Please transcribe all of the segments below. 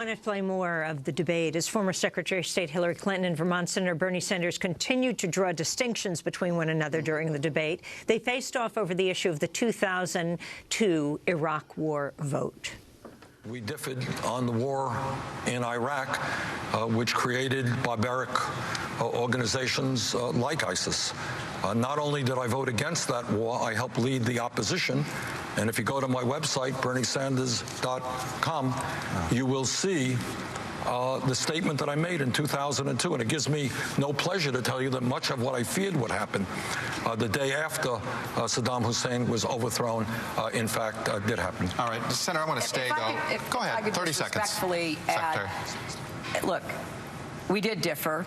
I want to play more of the debate as former Secretary of State Hillary Clinton and Vermont Senator Bernie Sanders continued to draw distinctions between one another during the debate. They faced off over the issue of the 2002 Iraq War vote. We differed on the war in Iraq, which created barbaric organizations like ISIS. Not only did I vote against that war, I helped lead the opposition. And if you go to my website, berniesanders.com, you will see the statement that I made in 2002. And it gives me no pleasure to tell you that much of what I feared would happen the day after Saddam Hussein was overthrown, in fact, did happen. All right, Senator, I want to stay, though. Go ahead, 30 seconds. Respectfully add, look, we did differ.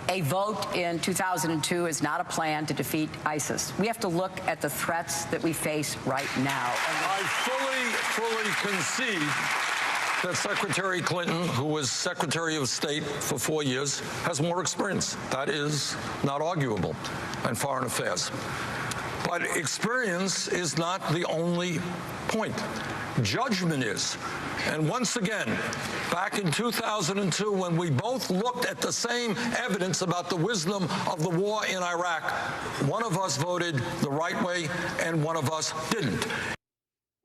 A vote in 2002 is not a plan to defeat ISIS. We have to look at the threats that we face right now. I fully concede that Secretary Clinton, who was Secretary of State for 4 years, has more experience. That is not arguable in foreign affairs. But experience is not the only point. Judgment is. And once again, back in 2002, when we both looked at the same evidence about the wisdom of the war in Iraq, one of us voted the right way and one of us didn't.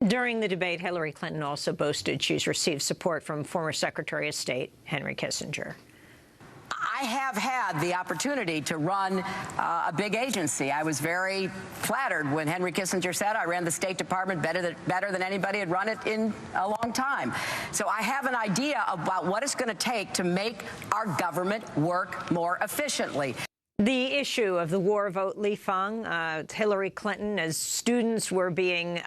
During the debate, Hillary Clinton also boasted she's received support from former Secretary of State Henry Kissinger. I have had the opportunity to run a big agency. I was very flattered when Henry Kissinger said I ran the State Department better than anybody had run it in a long time. So I have an idea about what it's going to take to make our government work more efficiently. The issue of the war vote, Li Fang, Hillary Clinton, as students were being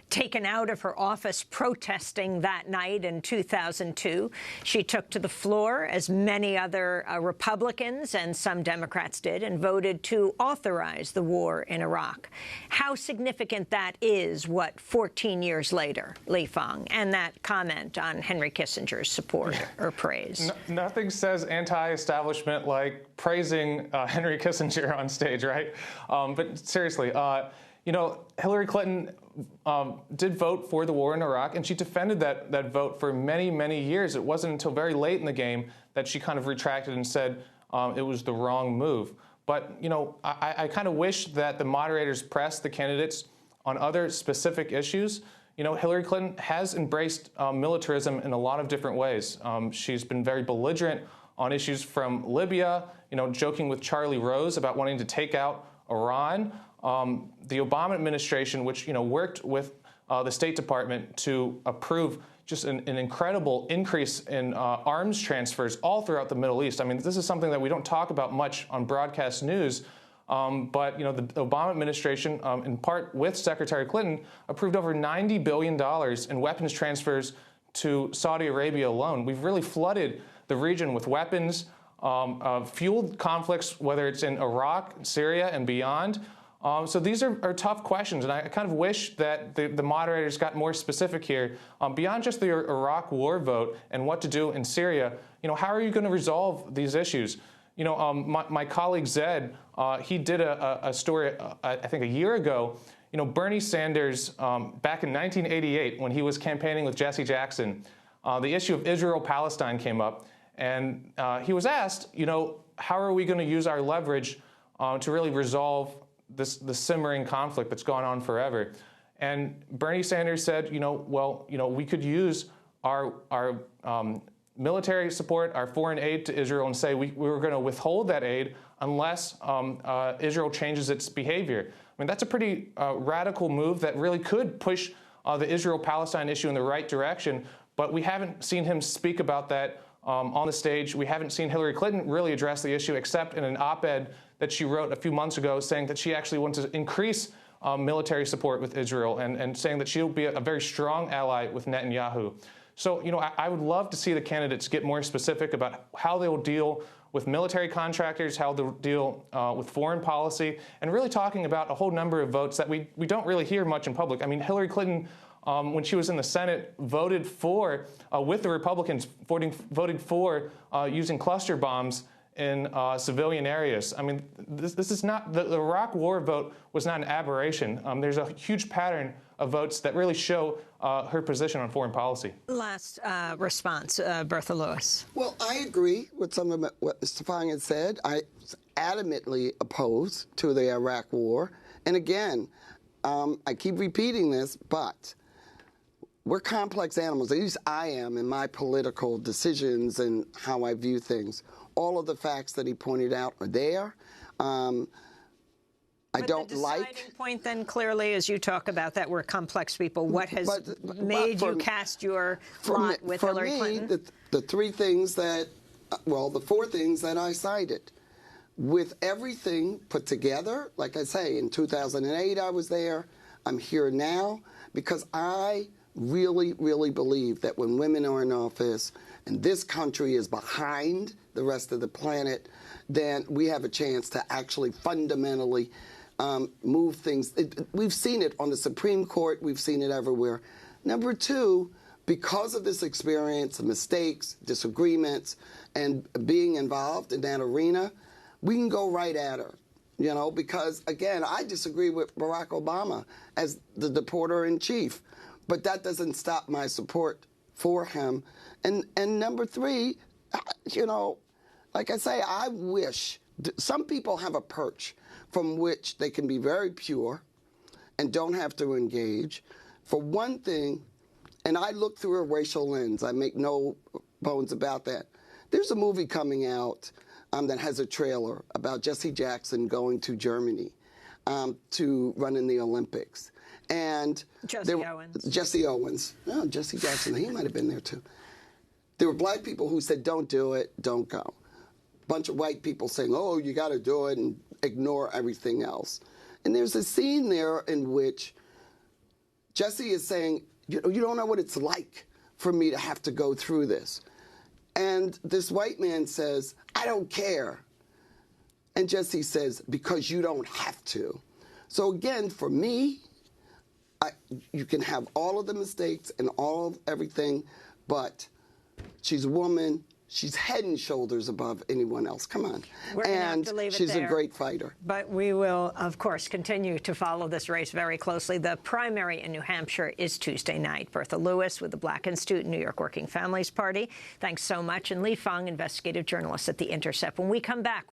taken out of her office protesting that night in 2002, she took to the floor, as many other Republicans and some Democrats did, and voted to authorize the war in Iraq. How significant that is, 14 years later, Li Fang, and that comment on Henry Kissinger's support or praise? Nothing says anti-establishment like praising Henry Kissinger on stage, right? But seriously, you know, Hillary Clinton did vote for the war in Iraq, and she defended that vote for many, many years. It wasn't until very late in the game that she kind of retracted and said it was the wrong move. But, you know, I kind of wish that the moderators pressed the candidates on other specific issues. You know, Hillary Clinton has embraced militarism in a lot of different ways. She's been very belligerent on issues from Libya, you know, joking with Charlie Rose about wanting to take out Iran. The Obama administration, which, you know, worked with the State Department to approve just an incredible increase in arms transfers all throughout the Middle East. I mean, this is something that we don't talk about much on broadcast news, but, you know, the Obama administration, in part with Secretary Clinton, approved over $90 billion in weapons transfers to Saudi Arabia alone. We've really flooded the region with weapons, fueled conflicts, whether it's in Iraq, Syria, and beyond. So these are tough questions, and I kind of wish that the moderators got more specific here. Beyond just the Iraq war vote and what to do in Syria, you know, how are you going to resolve these issues? You know, my colleague Zed, he did a story, I think a year ago. You know, Bernie Sanders, back in 1988, when he was campaigning with Jesse Jackson, the issue of Israel-Palestine came up. And he was asked, you know, how are we going to use our leverage to really resolve the simmering conflict that's gone on forever? And Bernie Sanders said, you know, well, you know, we could use our military support, our foreign aid to Israel, and say we were going to withhold that aid unless Israel changes its behavior. I mean, that's a pretty radical move that really could push the Israel-Palestine issue in the right direction. But we haven't seen him speak about that on the stage. We haven't seen Hillary Clinton really address the issue, except in an op-ed that she wrote a few months ago saying that she actually wants to increase military support with Israel and saying that she'll be a very strong ally with Netanyahu. So, you know, I would love to see the candidates get more specific about how they will deal with military contractors, how they'll deal with foreign policy, and really talking about a whole number of votes that we don't really hear much in public. I mean, Hillary Clinton, when she was in the Senate, voted for, with the Republicans, voting for using cluster bombs in civilian areas. I mean, this is not, the Iraq War vote was not an aberration. There's a huge pattern of votes that really show her position on foreign policy. Last response, Bertha Lewis. Well, I agree with some of what Mr. Fong had said. I adamantly opposed to the Iraq War. And again, I keep repeating this, but we're complex animals. At least I am in my political decisions and how I view things. All of the facts that he pointed out are there. I don't like. The deciding point, then, clearly, as you talk about that, we're complex people. What has made you cast your lot with Hillary Clinton? For me, the three things that, well, the four things that I cited, with everything put together, like I say, in 2008 I was there. I'm here now because I really, really believe that when women are in office and this country is behind the rest of the planet, then we have a chance to actually fundamentally move things. We've seen it on the Supreme Court. We've seen it everywhere. Number two, because of this experience, mistakes, disagreements, and being involved in that arena, we can go right at her, you know, because, again, I disagree with Barack Obama as the deporter-in-chief, but that doesn't stop my support for him. And number three, you know, like I say, I wish some people have a perch from which they can be very pure and don't have to engage. For one thing, and I look through a racial lens, I make no bones about that. There's a movie coming out that has a trailer about Jesse Jackson going to Germany to run in the Olympics. And Jesse Owens. No, Jesse Jackson, he might have been there too. There were black people who said, don't do it, don't go. Bunch of white people saying, oh, you got to do it, and ignore everything else. And there's a scene there in which Jesse is saying, you don't know what it's like for me to have to go through this. And this white man says, I don't care. And Jesse says, because you don't have to. So again, for me, you can have all of the mistakes and all of everything, but she's a woman. She's head and shoulders above anyone else. Come on. And she's a great fighter. But we will, of course, continue to follow this race very closely. The primary in New Hampshire is Tuesday night. Bertha Lewis with the Black Institute, New York Working Families Party. Thanks so much. And Lee Fang, investigative journalist at The Intercept. When we come back,